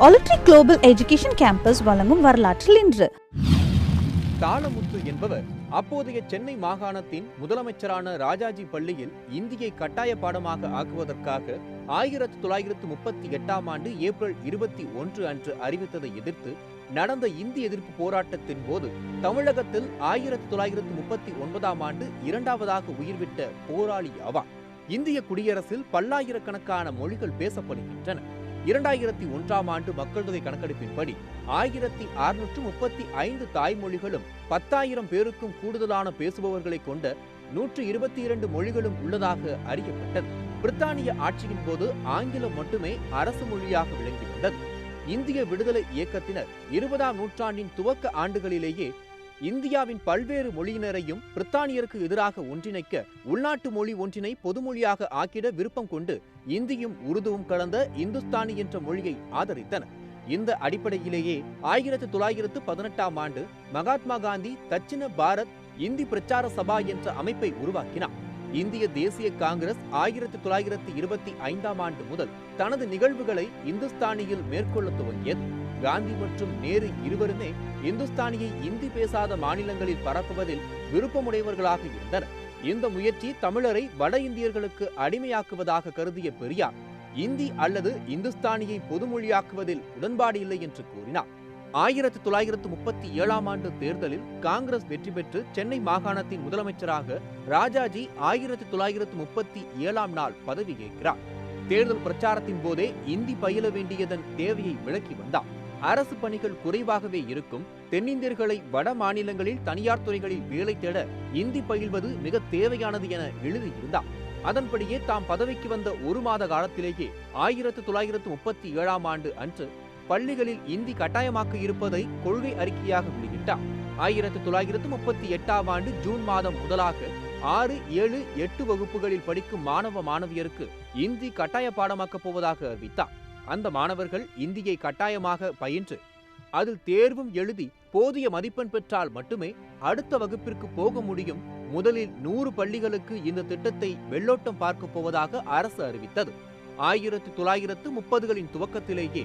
Olitri Global Education Campus வழங்கும் வரலாற்றில் இன்று. தாளமுத்து என்பவர் அப்போதைய சென்னை மாகாணத்தின் முதலமைச்சரான ராஜாஜி பள்ளியில் இந்தியை கட்டாய பாடமாக ஆக்குவதற்காக 1938ஆம் ஆண்டு ஏப்ரல் 21 அன்று அறிவித்ததை எதிர்த்து நடந்த இந்தி எதிர்ப்பு போராட்டத்தின் போது தமிழகத்தில் 1939ஆம் ஆண்டு இரண்டாவதாக உயிர்விட்ட போராளி ஆவார். இந்திய குடியரசில் பல்லாயிரக்கணக்கான மொழிகள் பேசப்படுகின்றன. 2001ஆம் ஆண்டு மக்கள் தொகை கணக்கெடுப்பின்படி 1635 தாய்மொழிகளும் 10,000 பேருக்கும் கூடுதலான பேசுபவர்களை கொண்ட 122 மொழிகளும் உள்ளதாக அறியப்பட்டது. பிரித்தானிய ஆட்சியின் போது ஆங்கிலம் மட்டுமே அரசு மொழியாக விளங்கி வந்தது. இந்திய விடுதலை இயக்கத்தினர் 20ஆம் நூற்றாண்டின் துவக்க ஆண்டுகளிலேயே இந்தியாவின் பல்வேறு மொழியினரையும் பிரித்தானியருக்கு எதிராக ஒன்றிணைக்க உள்நாட்டு மொழி ஒன்றினை பொதுமொழியாக ஆக்கிட விருப்பம் கொண்டு இந்தியும் உருதுவும் கலந்த இந்துஸ்தானி என்ற மொழியை ஆதரித்தனர். இந்த அடிப்படையிலேயே 1918ஆம் ஆண்டு மகாத்மா காந்தி தட்சிண பாரத் இந்தி பிரச்சார சபா என்ற அமைப்பை உருவாக்கினார். இந்திய தேசிய காங்கிரஸ் 1925ஆம் ஆண்டு முதல் தனது நிகழ்வுகளை இந்துஸ்தானியில் மேற்கொள்ள துவங்கியது. காந்தி மற்றும் நேரு இருவருமே இந்துஸ்தானியை இந்தி பேசாத மாநிலங்களில் பரப்புவதில் விருப்பமுடையவர்களாக இருந்தனர். இந்த முயற்சி தமிழரை வட இந்தியர்களுக்கு அடிமையாக்குவதாக கருதிய பெரியார் இந்தி அல்லது இந்துஸ்தானியை பொதுமொழியாக்குவதில் உடன்பாடு இல்லை என்று கூறினார். 1937ஆம் ஆண்டு தேர்தலில் காங்கிரஸ் வெற்றி பெற்று சென்னை மாகாணத்தின் முதலமைச்சராக ராஜாஜி 1937ஆம் நாள் பதவியேற்கிறார். தேர்தல் பிரச்சாரத்தின் போதே இந்தி பயில வேண்டியதன் தேவையை விளக்கி வந்தார். அரசு பணிகள் குறைவாகவே இருக்கும், தென்னிந்தியர்களை வட மாநிலங்களில் தனியார் துறைகளில் வேலை தேட இந்தி பயில்வது மிக தேவையானது என எழுதியிருந்தார். அதன்படியே தாம் பதவிக்கு வந்த ஒரு மாத காலத்திலேயே 1937ஆம் ஆண்டு அன்று பள்ளிகளில் இந்தி கட்டாயமாக்க இருப்பதை கொள்கை அறிக்கையாக வெளியிட்டார். 1938ஆம் ஆண்டு ஜூன் மாதம் முதலாக 6, 7, 8 வகுப்புகளில் படிக்கும் மாணவ மாணவியருக்கு இந்தி கட்டாய பாடமாக்கப் போவதாக அறிவித்தார். அந்த மாணவர்கள் இந்தியை கட்டாயமாக பயின்று அதில் தேர்வும் எழுதி போதிய மதிப்பெண் பெற்றால் மட்டுமே அடுத்த வகுப்பிற்கு போக முடியும். முதலில் 100 பள்ளிகளுக்கு இந்த திட்டத்தை வெள்ளோட்டம் பார்க்க போவதாக அரசு அறிவித்தது. 1930களின் துவக்கத்திலேயே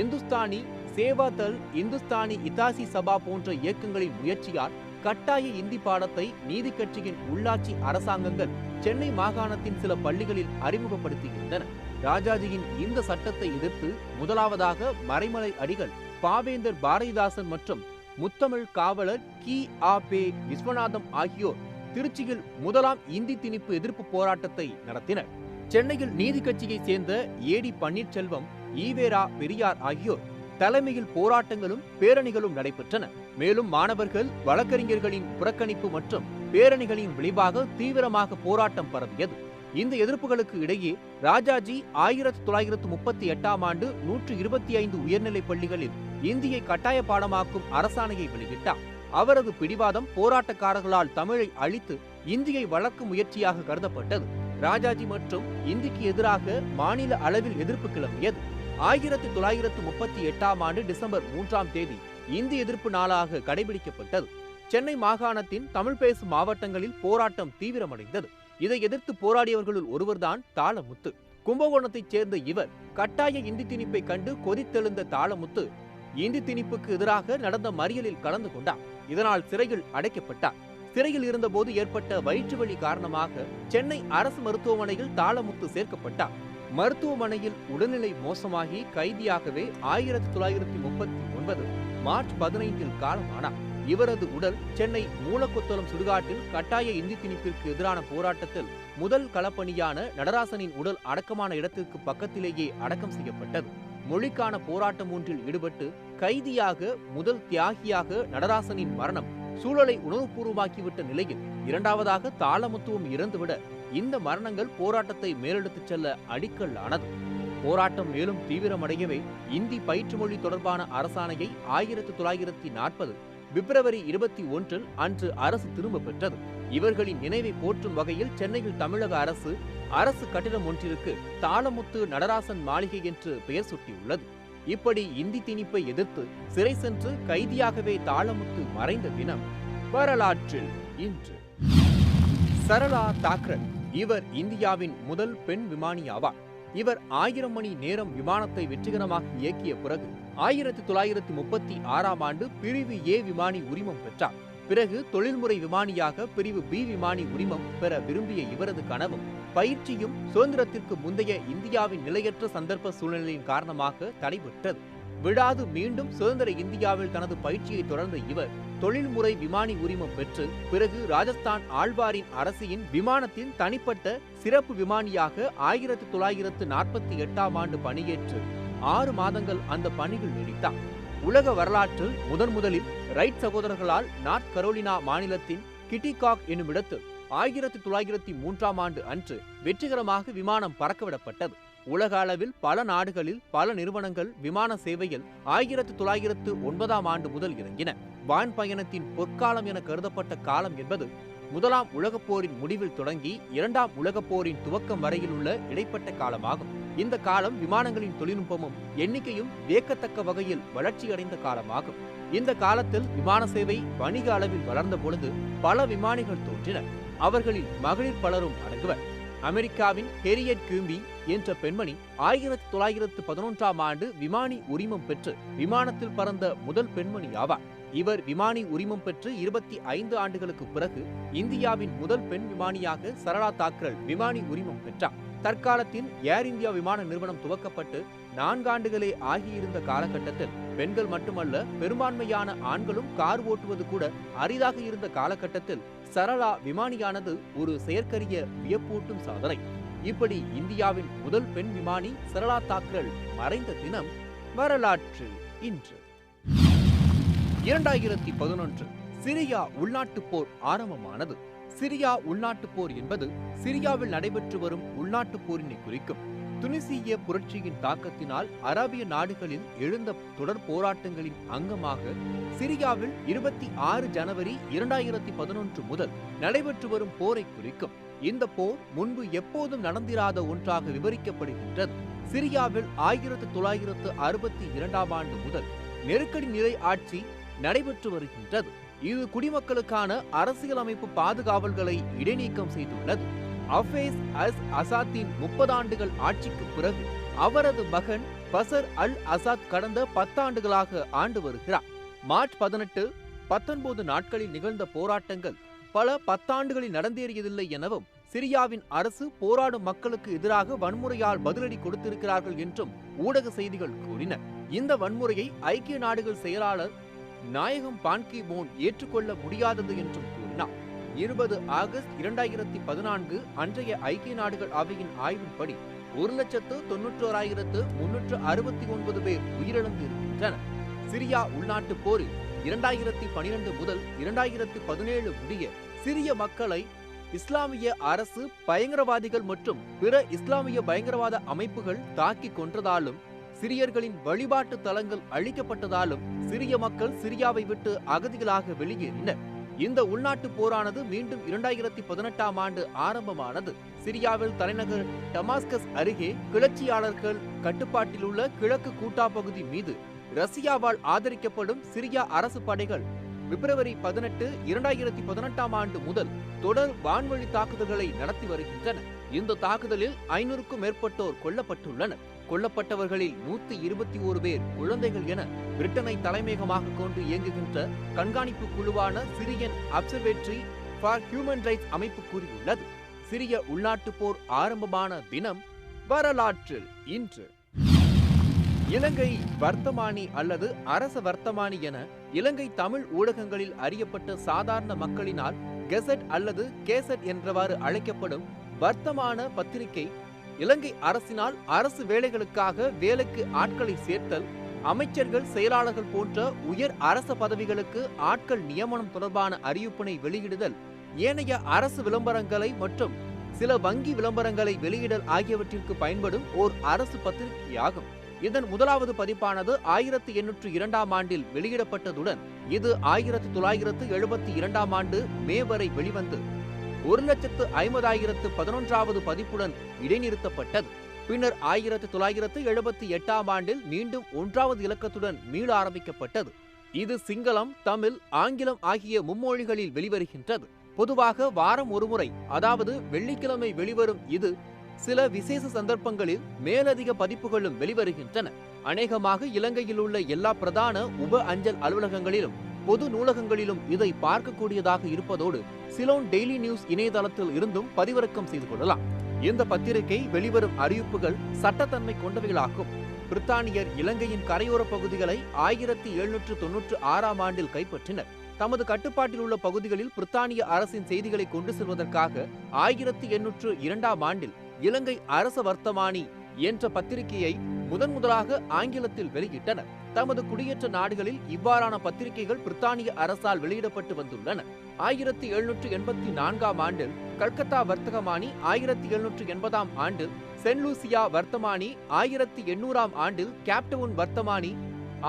இந்துஸ்தானி சேவாதல், இந்துஸ்தானி இதாசி சபா போன்ற இயக்கங்களின் முயற்சியால் கட்டாய இந்தி பாடத்தை நீதி கட்சியின் உள்ளாட்சி அரசாங்கங்கள் சென்னை மாகாணத்தின் சில பள்ளிகளில் அறிமுகப்படுத்தியிருந்தன. ராஜாஜியின் இந்த சட்டத்தை எதிர்த்து முதலாவதாக மறைமலை அடிகள், பாவேந்தர் பாரதிதாசன் மற்றும் முத்தமிழ் காவலர் கி.ஆ.பெ. விஸ்வநாதம் ஆகியோர் திருச்சியில் முதலாம் இந்தி திணிப்பு எதிர்ப்பு போராட்டத்தை நடத்தினர். சென்னையில் நீதி கட்சியை சேர்ந்த ஏ.டி. பன்னீர்செல்வம், ஈவேரா பெரியார் ஆகியோர் தலைமையில் போராட்டங்களும் பேரணிகளும் நடைபெற்றன. மேலும் மாணவர்கள், வழக்கறிஞர்களின் புறக்கணிப்பு மற்றும் பேரணிகளின் விளைவாக தீவிரமாக போராட்டம் பரவியது. இந்த எதிர்ப்புகளுக்கு இடையே ராஜாஜி 1938ஆம் ஆண்டு 125 உயர்நிலை பள்ளிகளில் இந்தியை கட்டாய பாடமாக்கும் அரசாணையை வெளியிட்டார். அவரது பிடிவாதம் போராட்டக்காரர்களால் தமிழை அழித்து இந்தியை வளர்க்கும் முயற்சியாக கருதப்பட்டது. ராஜாஜி மற்றும் இந்திக்கு எதிராக மாநில அளவில் எதிர்ப்பு கிளம்பியது. 1938ஆம் ஆண்டு டிசம்பர் 3ஆம் தேதி இந்தி எதிர்ப்பு நாளாக கடைபிடிக்கப்பட்டது. சென்னை மாகாணத்தின் தமிழ் பேசும் மாவட்டங்களில் போராட்டம் தீவிரமடைந்தது. இதை எதிர்த்து போராடியவர்களுள் ஒருவர்தான் தாளமுத்து. கும்பகோணத்தைச் சேர்ந்த இவர் கட்டாய இந்தி திணிப்பை கண்டு கொதித்தெழுந்த தாளமுத்து இந்தி திணிப்புக்கு எதிராக நடந்த மறியலில் கலந்து கொண்டார். இதனால் சிறையில் அடைக்கப்பட்டார். சிறையில் இருந்தபோது ஏற்பட்ட வயிற்றுவலி காரணமாக சென்னை அரசு மருத்துவமனையில் தாளமுத்து சேர்க்கப்பட்டார். மருத்துவமனையில் உடல்நிலை மோசமாகி கைதியாகவே 1939 மார்ச் 15இல் காலமானார். இவரது உடல் சென்னை மூலக்கொத்தளம் சுடுகாட்டில் கட்டாய இந்தி திணிப்பிற்கு எதிரான போராட்டத்தில் முதல் களப்பணியான நடராசனின் உடல் அடக்கமான இடத்திற்கு பக்கத்திலேயே அடக்கம் செய்யப்பட்டது. மொழிக்கான போராட்டம் ஒன்றில் ஈடுபட்டு கைதியாக முதல் தியாகியாக நடராசனின் மரணம் சூழலை உணவுபூர்வமாக்கிவிட்ட நிலையில் இரண்டாவதாக தாளமுத்துவும் இறந்துவிட இந்த மரணங்கள் போராட்டத்தை மேலெடுத்துச் செல்ல அடிக்கல் ஆனது. போராட்டம் மேலும் தீவிரமடையவே இந்தி பயிற்றுமொழி தொடர்பான அரசாணையை 1940 பிப்ரவரி 21 அன்று அரசு திரும்ப பெற்றது. இவர்களின் நினைவை போற்றும் வகையில் சென்னையில் தமிழக அரசு கட்டிடம் ஒன்றிற்கு தாளமுத்து நடராசன் மாளிகை என்று பெயர் சூட்டியுள்ளது. இப்படி இந்தி திணிப்பை எதிர்த்து சிறை சென்று கைதியாகவே தாளமுத்து மறைந்த தினம் வரலாற்றில் இன்று. சரளா தாக்ரன் இவர் இந்தியாவின் முதல் பெண் விமானி ஆவார். இவர் 1000 மணி நேரம் விமானத்தை வெற்றிகரமாக இயக்கிய பிறகு 1936ஆம் ஆண்டு பிரிவு ஏ விமானி உரிமம் பெற்றார். பிறகு தொழில்முறை விமானியாக பிரிவு பி விமானி உரிமம் பெற விரும்பிய இவரது கனவும் பயிற்சியும் சுதந்திரத்திற்கு முந்தைய இந்தியாவின் நிலையற்ற சந்தர்ப்ப சூழ்நிலையின் காரணமாக தடைபெற்றது. விடாது மீண்டும் சுதந்திர இந்தியாவில் தனது பயிற்சியை தொடர்ந்த இவர் தொழில்முறை விமானி உரிமம் பெற்று பிறகு ராஜஸ்தான் ஆழ்வாரின் அரசியின் விமானத்தின் தனிப்பட்ட சிறப்பு விமானியாக 1948ஆம் ஆண்டு பணியேற்று 6 மாதங்கள் அந்த பணியில் நீடித்தார். உலக வரலாற்றில் முதலில் ரைட் சகோதரர்களால் நார்த் கரோலினா மாநிலத்தின் கிட்டிகாக் என்னும் இடத்தில் 1903ஆம் ஆண்டு அன்று வெற்றிகரமாக விமானம் பறக்கவிடப்பட்டது. உலக அளவில் பல நாடுகளில் பல நிறுவனங்கள் விமான சேவையில் 1909ஆம் ஆண்டு முதல் இறங்கின. வான் பயணத்தின் பொற்காலம் என கருதப்பட்ட காலம் என்பது 1ஆம் உலகப் போரின் முடிவில் தொடங்கி 2ஆம் உலகப் போரின் துவக்கம் வரையில் உள்ள இடைப்பட்ட காலமாகும். இந்த காலம் விமானங்களின் தொழில்நுட்பமும் எண்ணிக்கையும் வியக்கத்தக்க வகையில் வளர்ச்சியடைந்த காலமாகும். இந்த காலத்தில் விமான சேவை வணிக அளவில் வளர்ந்த பொழுது பல விமானிகள் தோன்றினர். அவர்களில் மகளிர் பலரும் அடங்குவர். அமெரிக்காவின் ஹெரியட் கியூம்பி என்ற பெண்மணி 1911ஆம் ஆண்டு விமானி உரிமம் பெற்று விமானத்தில் பறந்த முதல் பெண்மணி ஆவார். இவர் விமானி உரிமம் பெற்று 25 ஆண்டுகளுக்கு பிறகு இந்தியாவின் முதல் பெண் விமானியாக சரளா தாக்கரல் விமானி உரிமம் பெற்றார். தற்காலத்தின் ஏர் இந்தியா விமான நிறுவனம் துவக்கப்பட்டு 4 ஆண்டுகளே ஆகியிருந்த காலகட்டத்தில் பெண்கள் மட்டுமல்ல பெரும்பான்மையான ஆண்களும் கார் ஓட்டுவது கூட அரிதாக இருந்த காலகட்டத்தில் சரளா விமானியானது ஒரு செயற்கரிய வியப்பூட்டும் சாதனை. இப்படி இந்தியாவின் முதல் பெண் விமானி சரளா தாக்கரல் மறைந்த தினம் வரலாற்றில் இன்று. 2011 சிரியா உள்நாட்டுப் போர் ஆரம்பமானது. சிரியா உள்நாட்டுப் போர் என்பது சிரியாவில் நடைபெற்று வரும் உள்நாட்டுப் போரினை குறிக்கும். துனிசிய புரட்சியின் தாக்கத்தினால் அரபிய நாடுகளில் எழுந்த தொடர் போராட்டங்களின் அங்கமாக சிரியாவில் 26 ஜனவரி 2011 முதல் நடைபெற்று வரும் போரை குறிக்கும். இந்த போர் முன்பு எப்போதும் நடந்திராத ஒன்றாக விவரிக்கப்படுகின்றது. சிரியாவில் 1962ஆம் ஆண்டு முதல் நெருக்கடி நிலை ஆட்சி நடைபெற்று வருகின்றது. இது குடிமக்களுக்கான அரசியலமைப்பு பாதுகாவல்களை இடைநீக்கம் செய்துள்ளது. ஹஃபேஸ் அல் அசாத்தின் 30 ஆண்டுகள் ஆட்சிக்கு பிறகு அவரது மகன் பசர் அல் அசாத் கடந்த 10 ஆண்டுகளாக ஆண்டு வருகிறார். மார்ச் 18, 19 நாட்களில் நிகழ்ந்த போராட்டங்கள் பல 10 ஆண்டுகளில் நடந்தேறியதில்லை எனவும் சிரியாவின் அரசு போராடும் மக்களுக்கு எதிராக வன்முறையால் பதிலடி கொடுத்திருக்கிறார்கள் என்றும் ஊடக செய்திகள் கூறின. இந்த வன்முறையை ஐக்கிய நாடுகள் செயலாளர் நாயகம் பான் கி மூன் ஏற்றுக்கொள்ள முடியாதது என்றும் கூறினார். 20 ஆகஸ்ட் 2014 அன்றைய ஐக்கிய நாடுகள் அவையின் ஆய்வின்படி 1,91,369 பேர் உயிரிழந்து இருக்கின்றனர். சிரியா உள்நாட்டுப் போரில் 2012 முதல் 2017 முடிய சிரிய மக்களை இஸ்லாமிய அரசு பயங்கரவாதிகள் மற்றும் பிற இஸ்லாமிய பயங்கரவாத அமைப்புகள் தாக்கிக் கொன்றதாலும் சிரியர்களின் வழிபாட்டு தலங்கள் அழிக்கப்பட்டதாலும் சிரிய மக்கள் சிரியாவை விட்டு அகதிகளாக வெளியேறினர். இந்த உள்நாட்டுப் போரானது மீண்டும் 2018ஆம் ஆண்டு ஆரம்பமானது. சிரியாவில் தலைநகர் டமாஸ்கஸ் அருகே கிளர்ச்சியாளர்கள் கட்டுப்பாட்டில் உள்ள கிழக்கு கூட்டா பகுதி மீது ரஷ்யாவால் ஆதரிக்கப்படும் சிரியா அரசு படைகள் பிப்ரவரி 18, 2018ஆம் ஆண்டு முதல் தொடர் வான்வழி தாக்குதல்களை நடத்தி வருகின்றன. இந்த தாக்குதலில் 500க்கும் மேற்பட்டோர் கொல்லப்பட்டுள்ளனர். கொல்லப்பட்டவர்களில் 121 பேர் குழந்தைகள் என பிரிட்டனை தலைமையகமாக கொண்டு இயங்குகின்ற கண்காணிப்பு குழுவான Syrian observatory for human rights அமைப்பு கூறியுள்ளது. சிரிய உள்நாட்டுப் போர் ஆரம்பமான தினம் வரலாற்றில் இன்று. இலங்கை வர்த்தமானி அல்லது அரச வர்த்தமானி என இலங்கை தமிழ் ஊடகங்களில் அறியப்பட்ட சாதாரண மக்களினால் கெசட் அல்லது கேசட் என்றவாறு அழைக்கப்படும் வர்த்தமான பத்திரிகை இலங்கை அரசினால் அரசு வேலைகளுக்காக வேலைக்கு ஆட்களை சேர்த்தல், அமைச்சர்கள் செயலாளர்கள் போன்ற உயர் அரச பதவிகளுக்கு ஆட்கள் நியமனம் தொடர்பான அறிவிப்பினை வெளியிடுதல், ஏனைய அரசு விளம்பரங்களை மற்றும் சில வங்கி விளம்பரங்களை வெளியிடல் ஆகியவற்றிற்கு பயன்படும் ஓர் அரசு பத்திரிகையாகும். இதன் முதலாவது பதிப்பானது 1802ஆம் ஆண்டில் வெளியிடப்பட்டதுடன் இது 1972ஆம் ஆண்டு மே வரை வெளிவந்து 1,50,011வது பதிப்புடன் இடைநிறுத்தப்பட்டது. பின்னர் 1978ஆம் ஆண்டில் மீண்டும் 1வது இலக்கத்துடன் மீள ஆரம்பிக்கப்பட்டது. இது சிங்களம், தமிழ், ஆங்கிலம் ஆகிய மும்மொழிகளில் வெளிவருகின்றது. பொதுவாக வாரம் ஒருமுறை, அதாவது வெள்ளிக்கிழமை வெளிவரும் இது சில விசேஷ சந்தர்ப்பங்களில் மேலதிக பதிப்புகளும் வெளிவருகின்றன. அநேகமாக இலங்கையில் உள்ள எல்லா பிரதான உப அஞ்சல் அலுவலகங்களிலும் பொது நூலகங்களிலும் இதை பார்க்கக்கூடியதாக இருப்பதோடு சிலோன் டெய்லி நியூஸ் இணையதளத்தில் இருந்தும் பதிவிறக்கம் செய்து கொள்ளலாம். இந்த பத்திரிகை வெளிவரும் அறிவிப்புகள் சட்டத்தன்மை கொண்டவைகளாகும். பிரித்தானியர் இலங்கையின் கரையோர பகுதிகளை 1796ஆம் ஆண்டில் கைப்பற்றினர். தமது கட்டுப்பாட்டில் உள்ள பகுதிகளில் பிரித்தானிய அரசின் செய்திகளை கொண்டு செல்வதற்காக 1802ஆம் ஆண்டில் இலங்கை அரச வர்த்தமானி என்ற பத்திரிகையை முதன்முதலாக ஆங்கிலத்தில் வெளியிட்டனர். தமது குடியேற்ற நாடுகளில் இவ்வாறான பத்திரிகைகள் பிரித்தானிய அரசால் வெளியிடப்பட்டு வந்துள்ளன. 1784ஆம் ஆண்டில் கல்கத்தா வர்த்தகமானி, 1780ஆம் ஆண்டில் சென்ட் லூசியா வர்த்தமானி, 1800ஆம் ஆண்டில் கேப்டவுன் வர்த்தமானி,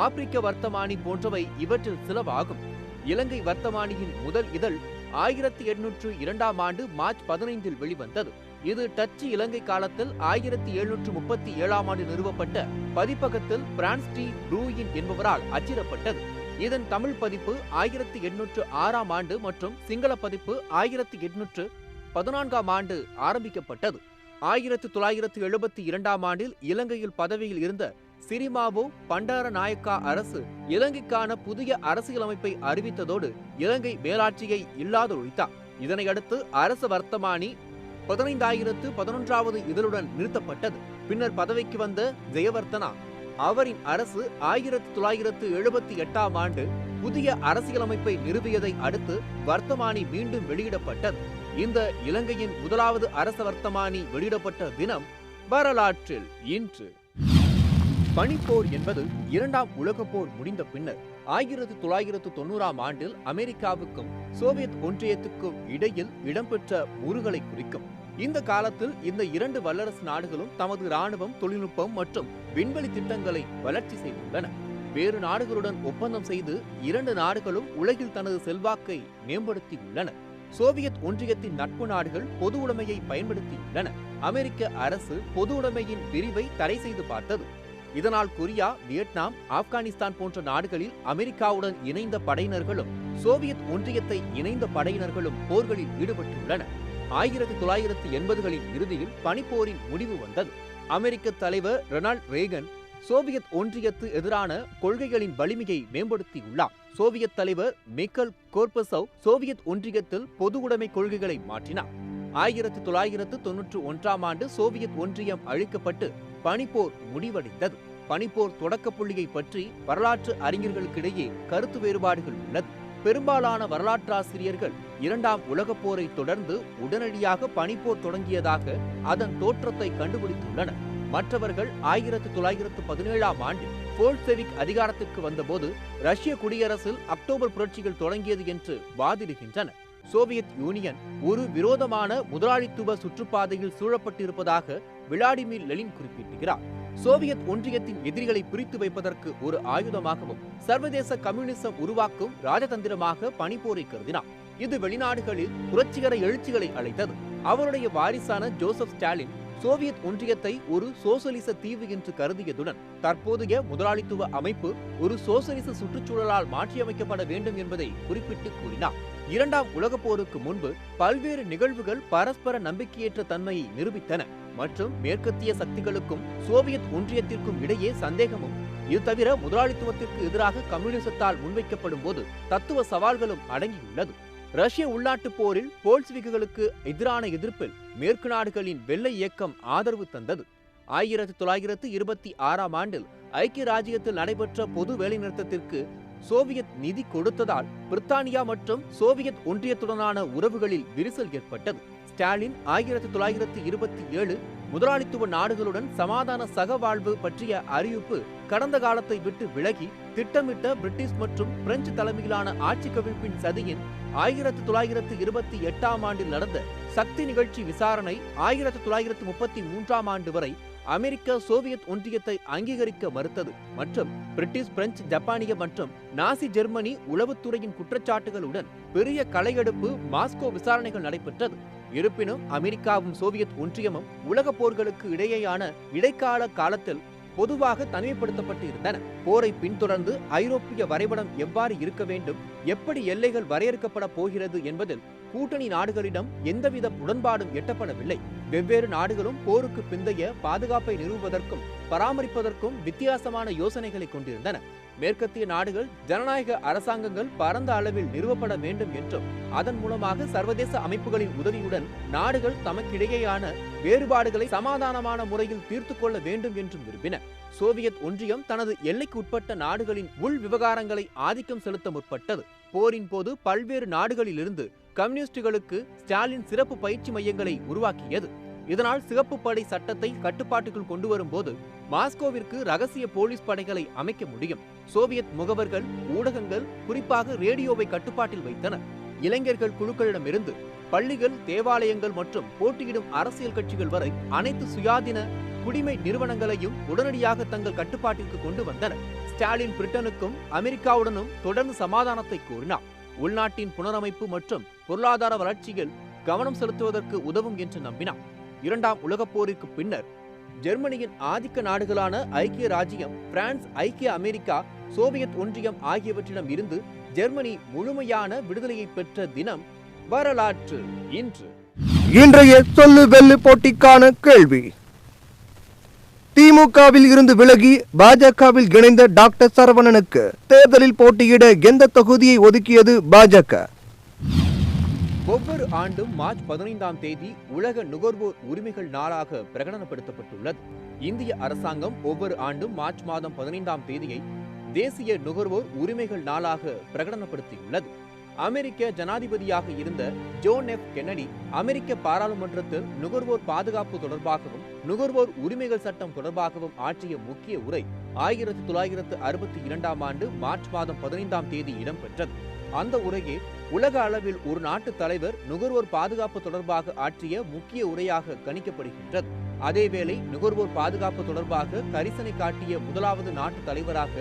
ஆப்பிரிக்க வர்த்தமானி போன்றவை இவற்றில் சிலவாகும். இலங்கை வர்த்தமானியின் முதல் இதழ் 1802ஆம் ஆண்டு மார்ச் 15இல் வெளிவந்தது. இது டச்சு இலங்கை காலத்தில் 1737ஆம் ஆண்டு நிறுவப்பட்ட பதிப்பகத்தில் பிரான்ஸ் டி ப்ரூயின் என்பவரால் அச்சிடப்பட்டது. இதன் தமிழ் பதிப்பு 1806ஆம் ஆண்டு மற்றும் சிங்கள பதிப்பு 1814ஆம் ஆண்டு ஆரம்பிக்கப்பட்டது. 1972ஆம் ஆண்டில் இலங்கையில் பதவியில் இருந்த சிறிமாவோ பண்டாரநாயக்கா அரசு இலங்கைக்கான புதிய அரசியலமைப்பை அறிவித்ததோடு இலங்கை மேலாட்சியை இல்லாதொழித்தார். இதனையடுத்து அரச வர்த்தமானி 15,011வது இதழுடன் நிறுத்தப்பட்டது. பின்னர் பதவிக்கு வந்த ஜெயவர்த்தனா அவரின் அரசு 1978ஆம் ஆண்டு புதிய அரசியலமைப்பை நிறுவியதை அடுத்து வர்த்தமானி மீண்டும் வெளியிடப்பட்டது. இந்த இலங்கையின் முதலாவது அரச வர்த்தமானி வெளியிடப்பட்ட தினம் வரலாற்றில் இன்று. பனிப்போர் என்பது இரண்டாம் உலகப் போர் முடிந்த பின்னர் 1990ஆம் ஆண்டில் அமெரிக்காவுக்கும் சோவியத் ஒன்றியத்துக்கும் இடையில் இடம்பெற்ற முறுகலை குறிக்கும். இந்த காலத்தில் இந்த இரண்டு வல்லரசு நாடுகளும் தமது இராணுவம், தொழில்நுட்பம் மற்றும் விண்வெளி திட்டங்களை வளர்ச்சி செய்துள்ளன. வேறு நாடுகளுடன் ஒப்பந்தம் செய்து இரண்டு நாடுகளும் உலகில் தனது செல்வாக்கை மேம்படுத்தியுள்ளன. சோவியத் ஒன்றியத்தின் நட்பு நாடுகள் பொது உடைமையை பயன்படுத்தியுள்ளன. அமெரிக்க அரசு பொது உடைமையின் விரிவை தடை செய்து பார்த்தது. இதனால் கொரியா, வியட்நாம், ஆப்கானிஸ்தான் போன்ற நாடுகளில் அமெரிக்காவுடன் இணைந்த படையினர்களும் சோவியத் ஒன்றியத்தை இணைந்த படையினர்களும் போர்களில் ஈடுபட்டுள்ளன. 1980களின் இறுதியில் பனிப்போரின் முடிவு வந்தது. அமெரிக்க தலைவர் ரொனால்ட் ரேகன் சோவியத் ஒன்றியத்து எதிரான கொள்கைகளின் வலிமையை மேம்படுத்தியுள்ளார். சோவியத் தலைவர் மிக்கல் கோர்பசவ் சோவியத் ஒன்றியத்தில் பொது உடைமை கொள்கைகளை மாற்றினார். 1991ஆம் ஆண்டு சோவியத் ஒன்றியம் அழிக்கப்பட்டு பனிப்போர் முடிவடைந்தது. பனிப்போர் தொடக்க புள்ளியை பற்றி வரலாற்று அறிஞர்களுக்கிடையே கருத்து வேறுபாடுகள் உள்ளது. பெரும்பாலான வரலாற்றாசிரியர்கள் இரண்டாம் உலகப் போரை தொடர்ந்து உடனடியாக பனிப்போர் தொடங்கியதாக அதன் தோற்றத்தை கண்டுபிடித்துள்ளனர். மற்றவர்கள் 1917ஆம் ஆண்டில் போல்செவிக் அதிகாரத்திற்கு வந்தபோது ரஷ்ய குடியரசில் அக்டோபர் புரட்சிகள் தொடங்கியது என்று வாதிடுகின்றனர். சோவியத் யூனியன் ஒரு விரோதமான முதலாளித்துவ சுற்றுப்பாதையில் சூழப்பட்டிருப்பதாக விளாடிமிர் லெனின் குறிப்பிடுகிறார். சோவியத் ஒன்றியத்தின் எதிரிகளை பிரித்து வைப்பதற்கு ஒரு ஆயுதமாகவும் சர்வதேச கம்யூனிசம் உருவாக்கும் ராஜதந்திரமாக பனிப்போரை கருதினார். இது வெளிநாடுகளில் புரட்சிகர எழுச்சிகளை அழைத்தது. அவருடைய வாரிசான ஜோசப் ஸ்டாலின் சோவியத் ஒன்றியத்தை ஒரு சோசலிச தீவு என்று கருதியதுடன் தற்போதைய முதலாளித்துவ அமைப்பு ஒரு சோசலிச சுற்றுச்சூழலால் மாற்றியமைக்கப்பட வேண்டும் என்பதை குறிப்பிட்டு கூறினார். இரண்டாம் உலகப் போருக்கு முன்பு பல்வேறு நிகழ்வுகள் பரஸ்பர நம்பிக்கையற்ற தன்மையை நிரூபித்தன மற்றும் மேற்கத்திய சக்திகளுக்கும் சோவியத் ஒன்றியத்திற்கும் இடையே சந்தேகமும், இது தவிர முதலாளித்துவத்திற்கு எதிராக கம்யூனிசத்தால் முன்வைக்கப்படும் போது தத்துவ சவால்களும் அடங்கியுள்ளது. ரஷ்ய உள்நாட்டுப் போரில் போல்ஸ்விக்குகளுக்கு எதிரான எதிர்ப்பில் மேற்கு நாடுகளின் வெள்ளை இயக்கம் ஆதரவு தந்தது. 1926ஆம் ஆண்டில் ஐக்கிய ராஜ்யத்தில் நடைபெற்ற பொது வேலைநிறுத்தத்திற்கு சோவியத் நிதி கொடுத்ததால் பிரித்தானியா மற்றும் சோவியத் ஒன்றியத்துடனான உறவுகளில் விரிசல் ஏற்பட்டது. ஸ்டாலின் 1927 முதலாளித்துவ நாடுகளுடன் சமாதான சகவாழ்வு பற்றிய அறிவிப்பு கடந்த காலத்தை விட்டு விலகி திட்டமிட்ட பிரிட்டிஷ் மற்றும் பிரெஞ்சு தலைமையிலான ஆட்சி கவிழ்ப்பின் சதியின் 1928ஆம் ஆண்டில் நடந்த சக்தி நிகழ்ச்சி விசாரணை 1933ஆம் ஆண்டு வரை அமெரிக்க சோவியத் ஒன்றியத்தை அங்கீகரிக்க மறுத்தது மற்றும் பிரிட்டிஷ், பிரெஞ்சு, ஜப்பானிய மற்றும் நாசி ஜெர்மனி உளவுத்துறையின் குற்றச்சாட்டுகளுடன் பெரிய களையெடுப்பு மாஸ்கோ விசாரணைகள் நடைபெற்றது. இருப்பினும் அமெரிக்காவும் சோவியத் ஒன்றியமும் உலக போர்களுக்கு இடையேயான இடைக்கால காலத்தில் பொதுவாக தனிமைப்படுத்தப்பட்டு இருந்தன. போரை பின்தொடர்ந்து ஐரோப்பிய வரைபடம் எவ்வாறு இருக்க வேண்டும், எப்படி எல்லைகள் வரையறுக்கப்பட போகிறது என்பதில் கூட்டணி நாடுகளிடம் எந்தவித உடன்பாடும் எட்டப்படவில்லை. வெவ்வேறு நாடுகளும் போருக்கு பிந்தைய பாதுகாப்பை நிறுவுவதற்கும் பராமரிப்பதற்கும் வித்தியாசமான யோசனைகளை கொண்டிருந்தன. மேற்கத்திய நாடுகள் ஜனநாயக அரசாங்கங்கள் பரந்த அளவில் நிறுவப்பட வேண்டும் என்றும் அதன் மூலமாக சர்வதேச அமைப்புகளின் உதவியுடன் நாடுகள் தமக்கிடையேயான வேறுபாடுகளை சமாதானமான முறையில் தீர்த்து கொள்ள வேண்டும் என்றும் விரும்பின. சோவியத் ஒன்றியம் தனது எல்லைக்கு உட்பட்ட நாடுகளின் உள் விவகாரங்களை ஆதிக்கம் செலுத்த முற்பட்டது. போரின் போது பல்வேறு நாடுகளிலிருந்து கம்யூனிஸ்டுகளுக்கு ஸ்டாலின் சிறப்பு பயிற்சி மையங்களை உருவாக்கியது. இதனால் சிகப்பு படை சட்டத்தை கட்டுப்பாட்டுக்குள் கொண்டு வரும்போது மாஸ்கோவிற்கு ரகசிய போலீஸ் படைகளை அமைக்க முடியும். சோவியத் முகவர்கள் ஊடகங்கள் குறிப்பாக ரேடியோவை கட்டுப்பாட்டில் வைத்தனர். இளைஞர்கள் குழுக்களிடமிருந்து பள்ளிகள், தேவாலயங்கள் மற்றும் போட்டியிடும் அரசியல் கட்சிகள் வரை அனைத்து சுயாதீன குடிமை நிறுவனங்களையும் உடனடியாக தங்கள் கட்டுப்பாட்டிற்கு கொண்டு வந்தனர். ஸ்டாலின் பிரிட்டனுக்கும் அமெரிக்காவுடனும் தொடர்ந்து சமாதானத்தை கோரினார். உள்நாட்டின் புனரமைப்பு மற்றும் பொருளாதார வளர்ச்சியில் கவனம் செலுத்துவதற்கு உதவும் என்று நம்பினார். இரண்டாம் உலகப் போருக்கு பின்னர் ஜெர்மனியின் ஆதிக்க நாடுகளான ஐக்கிய ராஜ்யம், பிரான்ஸ், ஐக்கிய அமெரிக்கா, சோவியத் ஒன்றியம் ஆகியவற்றிடம் இருந்து ஜெர்மனி முழுமையான விடுதலையை பெற்ற தினம் வரலாற்று இன்று. இன்றைய சொல்லு வெல்லு போட்டிக்கான கேள்வி: திமுகவில் இருந்து விலகி பாஜகவில் இணைந்த டாக்டர் சரவணனுக்கு தேர்தலில் போட்டியிட எந்த தொகுதியை ஒதுக்கியது பாஜக? ஒவ்வொரு ஆண்டும் மார்ச் 15ஆம் தேதி உலக நுகர்வோர் உரிமைகள் நாளாக பிரகடனப்படுத்தப்பட்டுள்ளது. இந்திய அரசாங்கம் ஒவ்வொரு ஆண்டும் மார்ச் மாதம் 15ஆம் தேதியை தேசிய நுகர்வோர் உரிமைகள் நாளாக பிரகடனப்படுத்தியுள்ளது. அமெரிக்க ஜனாதிபதியாக இருந்த ஜோன் எஃப் கென்னடி அமெரிக்க பாராளுமன்றத்தில் நுகர்வோர் பாதுகாப்பு தொடர்பாகவும் நுகர்வோர் உரிமைகள் சட்டம் தொடர்பாகவும் ஆற்றிய முக்கிய உரை 1962ஆம் ஆண்டு மார்ச் மாதம் 15ஆம் தேதி இடம்பெற்றது. அந்த உரையே உலக அளவில் ஒரு நாட்டு தலைவர் நுகர்வோர் பாதுகாப்பு தொடர்பாக ஆற்றிய முக்கிய உரையாக கணிக்கப்படுகின்றது. அதேவேளை நுகர்வோர் பாதுகாப்பு தொடர்பாக கரிசனை காட்டிய முதலாவது நாட்டு தலைவராக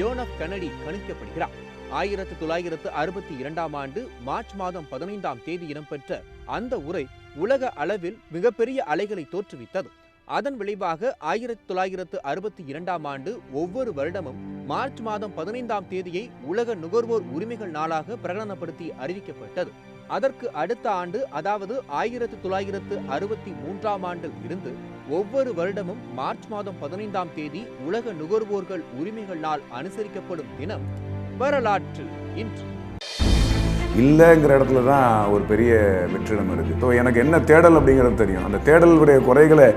ஜோன் எஃப் கென்னடி கணிக்கப்படுகிறார். 1962ஆம் ஆண்டு மார்ச் மாதம் 15ஆம் தேதி இடம்பெற்ற அந்த உரை உலக அளவில் மிகப்பெரிய அலைகளை தோற்றுவித்தது. அதன் விளைவாக 1962ஆம் ஆண்டு ஒவ்வொரு வருடமும் மார்ச் மாதம் 15ஆம் தேதியை உலக நுகர்வோர் உரிமைகள் நாளாக பிரகடனப்படுத்தி அறிவிக்கப்பட்டது. அதற்கு அடுத்த ஆண்டு, அதாவது 1963ஆம் ஆண்டில் இருந்து ஒவ்வொரு வருடமும் மார்ச் மாதம் 15ஆம் தேதி உலக நுகர்வோர்கள் உரிமைகள் நாள் அனுசரிக்கப்படும் தினம் வரலாற்று இன்று. இல்லைங்கிற இடத்துல தான் ஒரு பெரிய வெற்றிடம் இருக்குது. ஸோ எனக்கு என்ன தேடல் அப்படிங்கிறது தெரியும். அந்த தேடலுடைய குறைகளை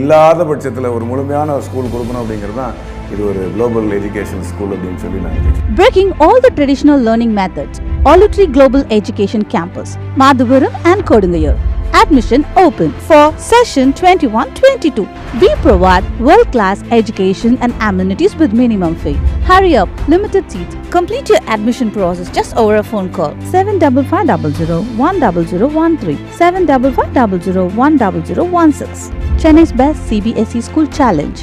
இல்லாத பட்சத்தில் ஒரு முழுமையான ஸ்கூல் கொடுக்கணும் அப்படிங்கிறது தான் இது ஒரு குளோபல் எஜுகேஷன் ஸ்கூல் அப்படின்னு சொல்லி நான் நினைக்கிறேன். Breaking all the traditional learning methods, Olutri Global Education Campus, Madhuvaram and Kodungayur. Admission open for session 21-22. We provide world-class education and amenities with minimum fee. Hurry up, limited seats. Complete your admission process just over a phone call. 7550010013, 7550010016. Chennai's best CBSE school challenge.